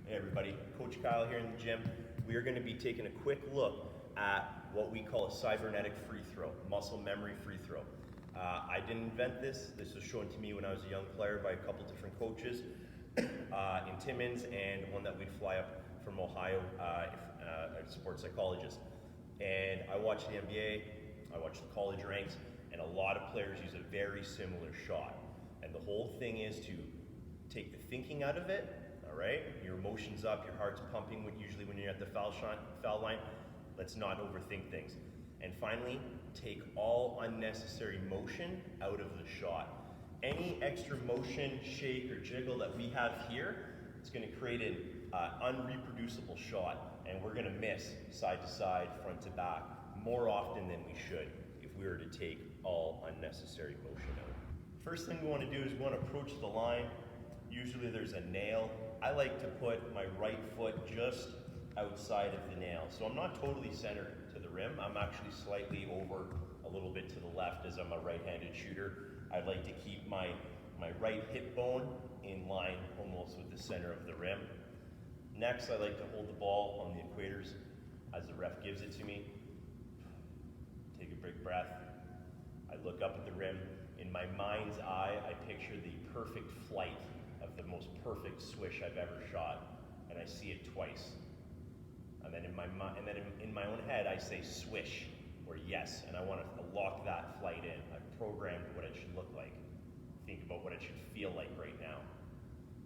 Hey everybody, Coach Kyle here in the gym. We are going to be taking a quick look at what we call a cybernetic free throw, muscle memory free throw. I didn't invent this. This was shown to me when I was a young player by a couple different coaches in Timmins and one that we'd fly up from Ohio, a sports psychologist. And I watched the NBA, I watched the college ranks, and a lot of players use a very similar shot. And the whole thing is to take the thinking out of it. All right, your emotions up, your heart's pumping usually when you're at the foul line. Let's not overthink things. And finally, take all unnecessary motion out of the shot. Any extra motion, shake, or jiggle that we have here, it's going to create an unreproducible shot, and we're going to miss side to side, front to back, more often than we should if we were to take all unnecessary motion out. First thing we want to do is we want to approach the line. Usually there's a nail. I like to put my right foot just outside of the nail. So I'm not totally centered to the rim. I'm actually slightly over a little bit to the left as I'm a right-handed shooter. I like to keep my right hip bone in line almost with the center of the rim. Next, I like to hold the ball on the equators as the ref gives it to me. Take a big breath. I look up at the rim. In my mind's eye, I picture the perfect flight of the most perfect swish I've ever shot, and I see it twice. And then in my own head, I say swish or yes, and I want to lock that flight in. I've programmed what it should look like. Think about what it should feel like right now.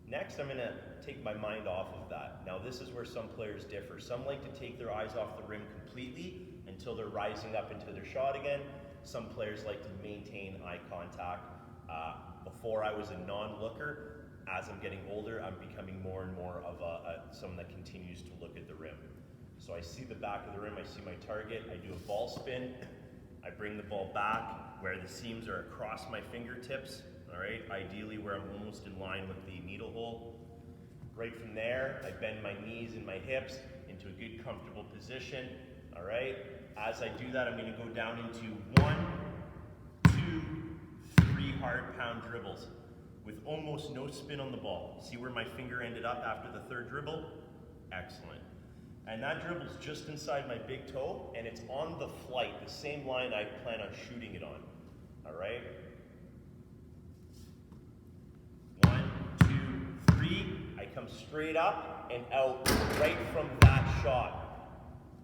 Next, I'm going to take my mind off of that. Now, this is where some players differ. Some like to take their eyes off the rim completely until they're rising up into their shot again. Some players like to maintain eye contact. Before I was a non-looker. As I'm getting older, I'm becoming more and more of someone that continues to look at the rim. So I see the back of the rim, I see my target, I do a ball spin, I bring the ball back where the seams are across my fingertips, all right, ideally where I'm almost in line with the needle hole. Right from there, I bend my knees and my hips into a good comfortable position, all right. As I do that, I'm gonna go down into 1, 2, 3 hard pound dribbles with almost no spin on the ball. See where my finger ended up after the third dribble? Excellent. And that dribble's just inside my big toe, and it's on the flight, the same line I plan on shooting it on. All right? 1, 2, 3. I come straight up and out right from that shot.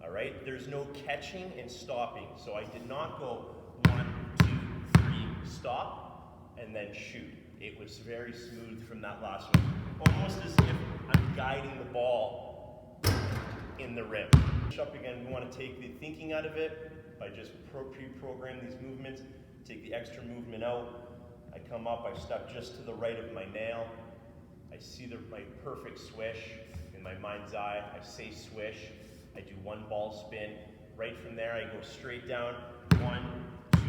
All right? There's no catching and stopping. So I did not go 1, 2, 3, stop, and then shoot. It was very smooth from that last one. Almost as if I'm guiding the ball in the rim. Up again, we want to take the thinking out of it by just pre-program these movements. Take the extra movement out. I come up, I step just to the right of my nail. I see my perfect swish in my mind's eye. I say swish. I do one ball spin. Right from there, I go straight down. 1, 2,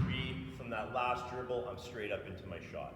3. From that last dribble, I'm straight up into my shot.